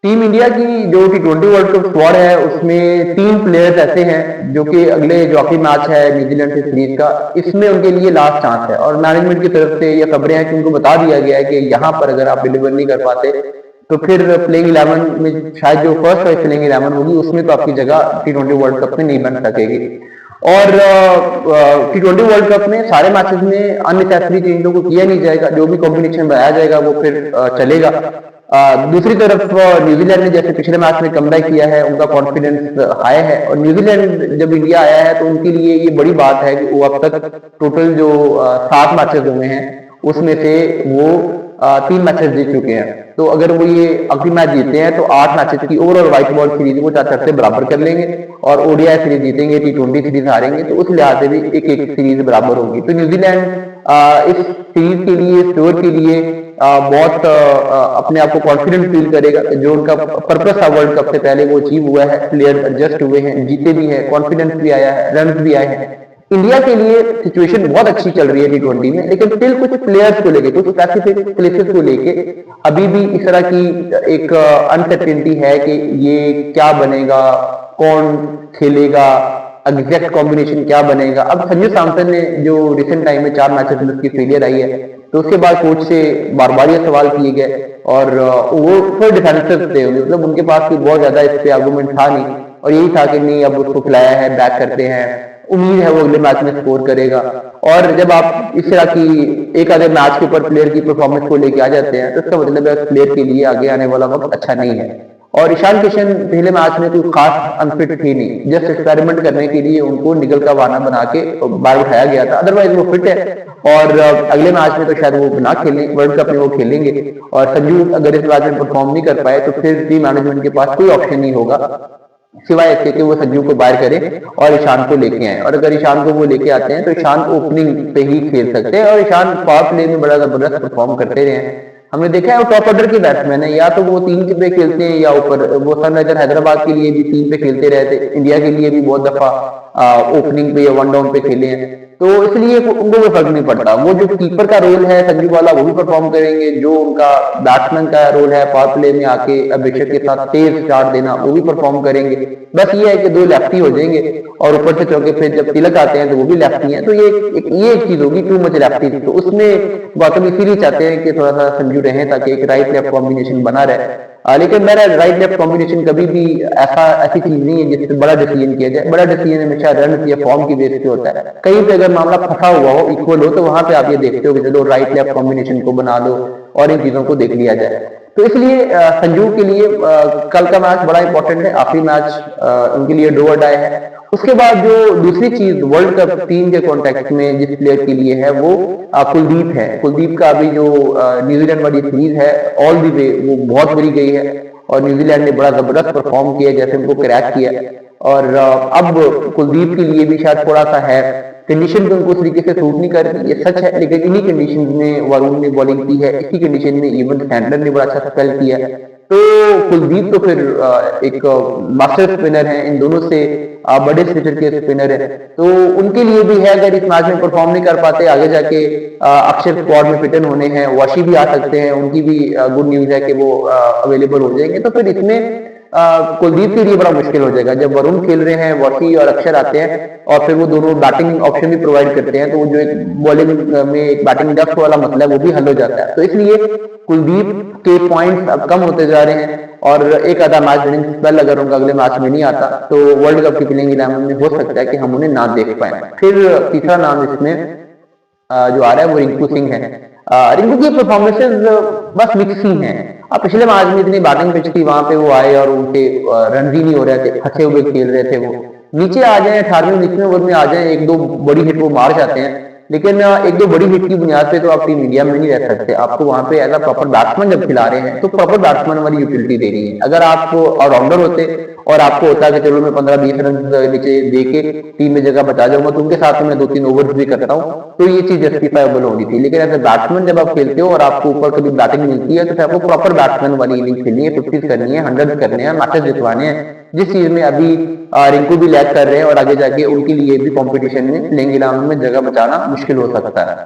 Team India की जो T20 world cup squad है उसमें 3 प्लेयर्स ऐसे हैं जो कि अगले जो आखिरी मैच है न्यूजीलैंड से सीरीज का, इसमें उनके लिए लास्ट चांस है और मैनेजमेंट की तरफ से ये खबरें हैं कि उनको बता दिया गया है कि यहाँ पर अगर आप डिलीवर नहीं कर पाते तो फिर प्लेइंग 11 में शायद जो फर्स्ट चॉइस प्लेइंग 11 होगी उसमें तो आपकी जगह T20 वर्ल्ड कप में नहीं बन सकेगी। और T20 वर्ल्ड कप में सारे मैचेस में अननेसेसरी चेंजों को किया नहीं जाएगा, जो भी कॉम्बिनेशन बनाया जाएगा वो फिर चलेगा। दूसरी तरफ न्यूजीलैंड ने जैसे पिछले मैच में कमबैक किया है, उनका कॉन्फिडेंस हाई है और न्यूजीलैंड जब इंडिया आया है तो उनके लिए ये बड़ी बात है कि वो अब तक टोटल जो 7 मैचेस हुए हैं उसमें से वो 3 मैचेस जीत चुके हैं। तो अगर वो ये आखिरी मैच जीते हैं तो 8 मैचेस की ओवरऑल व्हाइट बॉल सीरीज वो 4-4 से बराबर कर लेंगे और ओडीआई सीरीज जीतेंगे, T20 सीरीज हारेंगे तो उस लिहाज से भी एक एक सीरीज बराबर होगी। तो न्यूजीलैंड इस सीरीज के लिए, स्टोर के लिए बहुत अपने आप को कॉन्फिडेंट फील करेगा। जो उनका पर्पस था वर्ल्ड कप से पहले वो अचीव हुआ है, प्लेयर एडजस्ट हुए हैं, जीते भी हैं, कॉन्फिडेंस भी आया है, रन भी आए हैं। इंडिया के लिए सिचुएशन बहुत अच्छी चल रही है T20 में, लेकिन स्टिल कुछ प्लेयर्स को लेके, कुछ स्पेसिफिक प्लेसेस को लेके अभी भी इस तरह की एक अनसर्टेनिटी है कि ये क्या बनेगा, कौन खेलेगा, एग्जैक्ट कॉम्बिनेशन क्या बनेगा। अब संजू सैमसन ने जो रिसेंट टाइम में 4 मैचेस में उसकी फेलियर आई है तो उसके बाद कोच से बार बार ये सवाल किए गए और वो थोड़े डिफेंसिव थे, मतलब उनके पास कोई बहुत ज्यादा इस पे आर्गूमेंट था नहीं और यही था कि नहीं अब उसको खिलाया है, बैक करते हैं, उम्मीद है वो अगले मैच में स्कोर करेगा। और जब आप इस तरह की एक आधे मैच के ऊपर प्लेयर की परफॉर्मेंस को लेके आ जाते हैं तो इसका मतलब है प्लेयर के लिए आगे आने वाला वक्त अच्छा नहीं है। और ईशान किशन पहले मैच में कोई खास अनफिट थी नहीं, जस्ट एक्सपेरिमेंट करने के लिए उनको निकल का बहाना बना के बाहर उठाया गया था, अदरवाइज वो फिट है और अगले मैच में तो शायद वो ना खेलें, वर्ल्ड कप में वो खेलेंगे। और संजू अगर इस मैच में परफॉर्म नहीं कर पाए तो फिर टीम मैनेजमेंट के पास कोई ऑप्शन नहीं होगा सिवाय इसके कि वो संजू को बाहर करें और ईशान को लेके आए। और अगर ईशान को वो लेके आते हैं तो ईशान ओपनिंग पे ही खेल सकते हैं और ईशान पावर प्ले में बड़ा जबरदस्त परफॉर्म करते रहे हैं। हमने देखा है वो टॉप ऑर्डर के बैट्समैन है, या तो वो 3 पे खेलते हैं या ऊपर वो सनराइजर हैदराबाद के लिए भी 3 पे खेलते रहते, इंडिया के लिए भी बहुत दफा ओपनिंग पे या वन डाउन पे खेले हैं, तो इसलिए उनको कोई फर्क नहीं पड़ता। वो जो कीपर का रोल है संजू वाला वो भी परफॉर्म करेंगे, जो उनका बैट्समैन का रोल है पावर प्ले में आके अभिषेक के साथ तेज स्टार्ट देना वो भी परफॉर्म करेंगे। बस ये है कि 2 लेफ्टी हो जाएंगे और ऊपर से चौके फिर जब तिलक आते हैं तो वो भी लेफ्टी हैं, तो ये एक चीज होगी टू मच लेफ्टी। तो उसमें गौतम इसीलिए चाहते हैं कि थोड़ा सा संजू रहे ताकि एक राइट लेफ्ट कॉम्बिनेशन बना रहे। लेकिन मेरा राइट लेफ्ट कॉम्बिनेशन कभी भी ऐसी चीज नहीं है जिससे बड़ा डिसीजन किया जाए। बड़ा डिसीजन हमेशा रन या फॉर्म की बेस पे होता है। कहीं पे अगर मामला फंसा हुआ हो, इक्वल हो, तो वहां पे आप ये देखते हो कि चलो राइट लेफ्ट कॉम्बिनेशन को बना लो और इन चीजों को देख लिया जाए। तो इसलिए संजू के लिए कल का मैच बड़ा इंपॉर्टेंट है, आखिरी मैच उनके लिए डू और डाई है। उसके बाद जो दूसरी चीज वर्ल्ड कप टीम के कॉन्टेक्स्ट में जिस प्लेयर के लिए है वो कुलदीप है। कुलदीप का अभी जो न्यूजीलैंड वाली सीरीज है ऑल दी वे वो बहुत बुरी गई है और न्यूजीलैंड ने बड़ा जबरदस्त परफॉर्म किया, जैसे उनको क्रैक किया। और अब कुलदीप के लिए भी शायद थोड़ा सा है, कंडीशन तो उनको उस तरीके से सूट नहीं कर रही, ये सच है, लेकिन इन्हीं कंडीशन में वरुण ने बॉलिंग की है, इसी कंडीशन में इवन सैंडलर ने बड़ा अच्छा स्पेल किया है। तो कुलदीप तो फिर एक मास्टर स्पिनर है, इन दोनों से बड़े स्टेचर के स्पिनर है, तो उनके लिए भी है अगर इस मैच में परफॉर्म नहीं कर पाते आगे जाके अक्षर स्क्वाड में फिटन होने हैं, वाशी भी आ सकते हैं, उनकी भी गुड न्यूज है कि वो अवेलेबल हो जाएंगे। तो फिर इसमें कुलदीप के लिए बड़ा मुश्किल हो जाएगा जब वरुण खेल रहे हैं, वाशी और अक्षर आते हैं और फिर वो दोनों बैटिंग ऑप्शन भी प्रोवाइड करते हैं, तो वो जो एक बॉलिंग में एक बैटिंग डेप्थ वाला मसला है वो भी हल हो जाता है। तो इसलिए कुलदीप के पॉइंट्स अब कम होते जा रहे हैं और एक आधा मैच विनिंग स्पेल अगर उनका अगले मैच में नहीं आता तो वर्ल्ड कप की प्लेइंग 11 में हो सकता है कि हम उन्हें ना देख पाए। फिर तीसरा नाम इसमें जो आ रहा है वो रिंकू सिंह है। रिंकू की परफॉर्मेंसेज बस मिक्स ही हैं। अब पिछले मैच में इतनी बैटिंग पिच थी, वहां पे वो आए और उनके रन ही नहीं हो रहे थे, फंसे हुए खेल रहे थे, वो नीचे आ जाए 18वें 19वें ओवर में आ जाए, 1-2 बड़ी हिट वो मार जाते हैं, लेकिन 1-2 बड़ी हिट की बुनियाद पे तो आप टीम इंडिया में नहीं रह सकते। आपको वहां पे एज अ प्रॉपर बैट्समैन जब खिला रहे हैं तो प्रॉपर बैट्समैन वाली यूटिलिटी दे रही है। अगर आप ऑलराउंडर होते और आपको होता है कि चलो मैं 15-20 रन नीचे दे के टीम में जगह बचा जाऊंगा तो उनके साथ मैं 2-3 ओवर भी करता हूँ, तो ये चीज जस्टिफाइबल होनी थी। लेकिन एज ए बैट्समैन जब आप खेलते हो और आपको ऊपर कभी बैटिंग मिलती है तो फिर आपको प्रॉपर बैट्समैन वाली इनिंग खेलनी है, 50 करनी है, 100 करने हैं, मैचेस जितवाने हैं, जिस चीज में अभी रिंकू भी लैग कर रहे हैं और आगे जाके उनके लिए भी कंपटीशन में प्लेइंग 11 में जगह बचाना मुश्किल हो सकता है।